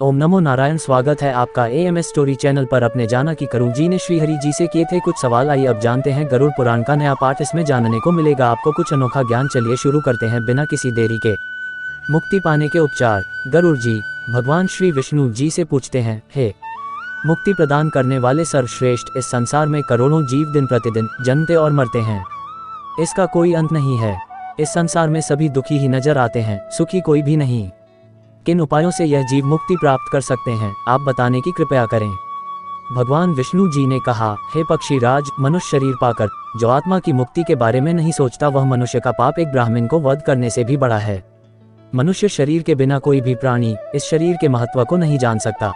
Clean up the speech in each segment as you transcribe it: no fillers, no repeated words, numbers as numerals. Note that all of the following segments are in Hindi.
ओम नमो नारायण। स्वागत है आपका AMS स्टोरी चैनल पर। अपने जाना कि करुण जी ने श्रीहरि जी से किए थे कुछ सवाल। आइए अब जानते हैं गरुड़ पुराण का नया पाठ। इसमें जानने को मिलेगा आपको कुछ अनोखा ज्ञान। चलिए शुरू करते हैं बिना किसी देरी के। मुक्ति पाने के उपचार। गरुड़ जी भगवान श्री विष्णु जी से पूछते हैं, हे मुक्ति प्रदान करने वाले सर्वश्रेष्ठ, इस संसार में करोड़ों जीव दिन प्रतिदिन जन्मते और मरते हैं। इसका कोई अंत नहीं है। इस संसार में सभी दुखी ही नजर आते हैं, सुखी कोई भी नहीं। किन उपायों से यह जीव मुक्ति प्राप्त कर सकते हैं, आप बताने की कृपया करें। भगवान विष्णु जी ने कहा, हे पक्षीराज, मनुष्य शरीर पाकर जो आत्मा की मुक्ति के बारे में नहीं सोचता, वह मनुष्य का पाप एक ब्राह्मण को वध करने से भी बड़ा है। मनुष्य शरीर के बिना कोई भी प्राणी इस शरीर के महत्व को नहीं जान सकता।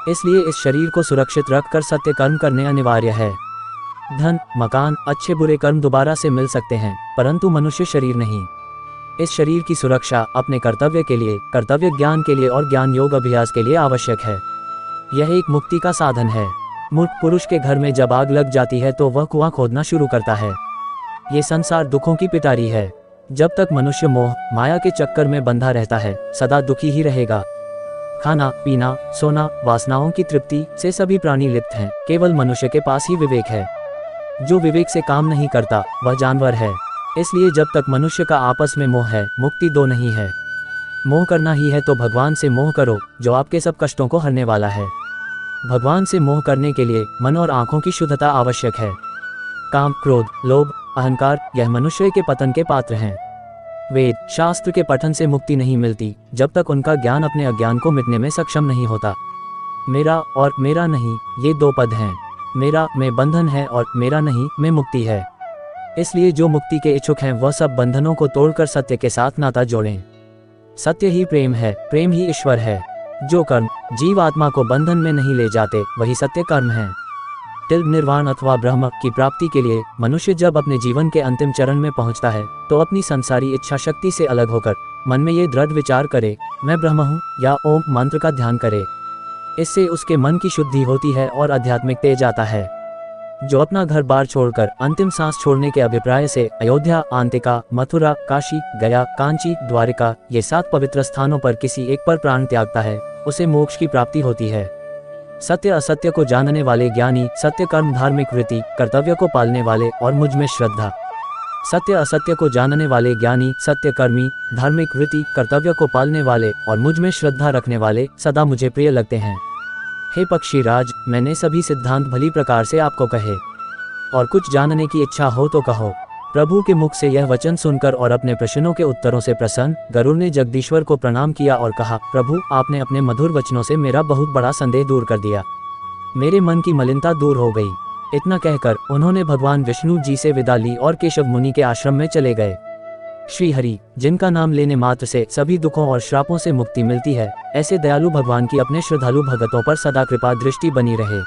इसलिए इस शरीर को सुरक्षित रखकर सत्य कर्म करने अनिवार्य है। धन, मकान, अच्छे बुरे कर्म दोबारा से मिल सकते हैं, परंतु मनुष्य शरीर नहीं। इस शरीर की सुरक्षा अपने कर्तव्य के लिए, कर्तव्य ज्ञान के लिए और ज्ञान योग अभ्यास के लिए आवश्यक है। यह एक मुक्ति का साधन है। मूर्ख पुरुष के घर में जब आग लग जाती है तो वह कुआं खोदना शुरू करता है। ये संसार दुखों की पिटारी है। जब तक मनुष्य मोह माया के चक्कर में बंधा रहता है, सदा दुखी ही रहेगा। खाना, पीना, सोना, वासनाओं की तृप्ति से सभी प्राणी लिप्त हैं। केवल मनुष्य के पास ही विवेक है। जो विवेक से काम नहीं करता वह जानवर है। इसलिए जब तक मनुष्य का आपस में मोह है, मुक्ति दो नहीं है। मोह करना ही है तो भगवान से मोह करो, जो आपके सब कष्टों को हरने वाला है। भगवान से मोह करने के लिए मन और आंखों की शुद्धता आवश्यक है। काम, क्रोध, लोभ, अहंकार, यह मनुष्य के पतन के पात्र हैं। वेद शास्त्र के पठन से मुक्ति नहीं मिलती जब तक उनका ज्ञान अपने अज्ञान को मिटने में सक्षम नहीं होता। मेरा और मेरा नहीं, ये दो पद हैं। मेरा में बंधन है और मेरा नहीं में मुक्ति है। इसलिए जो मुक्ति के इच्छुक हैं वह सब बंधनों को तोड़कर सत्य के साथ नाता जोड़ें। सत्य ही प्रेम है, प्रेम ही ईश्वर है। जो कर्म जीव आत्मा को बंधन में नहीं ले जाते वही सत्य कर्म है। तिल निर्वाण अथवा ब्रह्म की प्राप्ति के लिए मनुष्य जब अपने जीवन के अंतिम चरण में पहुंचता है तो अपनी संसारी इच्छा शक्ति से अलग होकर मन में ये दृढ़ विचार करे, मैं ब्रह्म हूँ, या ओम मंत्र का ध्यान करे। इससे उसके मन की शुद्धि होती है और आध्यात्मिक तेज आता है। जो अपना घर बार छोड़कर अंतिम सांस छोड़ने के अभिप्राय से अयोध्या, आंतिका, मथुरा, काशी, गया, कांची, द्वारिका, ये 7 पवित्र स्थानों पर किसी एक पर प्राण त्यागता है, उसे मोक्ष की प्राप्ति होती है। सत्य असत्य को जानने वाले ज्ञानी, सत्य कर्म धार्मिक वृत्ति, कर्तव्य को पालने वाले और मुझ में श्रद्धा। सत्य असत्य को जानने वाले ज्ञानी, सत्य कर्मी, धार्मिक वृत्ति, कर्तव्य को पालने वाले और मुझ में श्रद्धा रखने वाले सदा मुझे प्रिय लगते हैं। हे पक्षीराज, मैंने सभी सिद्धांत भली प्रकार से आपको कहे, और कुछ जानने की इच्छा हो तो कहो। प्रभु के मुख से यह वचन सुनकर और अपने प्रश्नों के उत्तरों से प्रसन्न गरुड़ ने जगदीश्वर को प्रणाम किया और कहा, प्रभु, आपने अपने मधुर वचनों से मेरा बहुत बड़ा संदेह दूर कर दिया। मेरे मन की मलिनता दूर हो गई। इतना कहकर उन्होंने भगवान विष्णु जी से विदा ली और केशव मुनि के आश्रम में चले गए। श्रीहरि, जिनका नाम लेने मात्र से सभी दुखों और श्रापों से मुक्ति मिलती है, ऐसे दयालु भगवान की अपने श्रद्धालु भगतों पर सदा कृपा दृष्टि बनी रहे।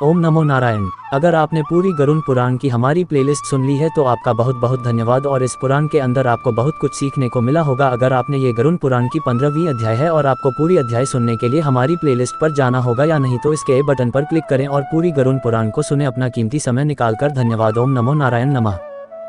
ओम नमो नारायण। अगर आपने पूरी गरुड़ पुराण की हमारी प्लेलिस्ट सुन ली है तो आपका बहुत बहुत धन्यवाद, और इस पुराण के अंदर आपको बहुत कुछ सीखने को मिला होगा। अगर आपने ये गरुड़ पुराण की 15वीं अध्याय है और आपको पूरी अध्याय सुनने के लिए हमारी प्लेलिस्ट पर जाना होगा या नहीं, तो इसके बटन पर क्लिक करें और पूरी गरुड़ पुराण को सुने। अपना कीमती समय निकालकर। धन्यवाद। ओम नमो नारायण नमः।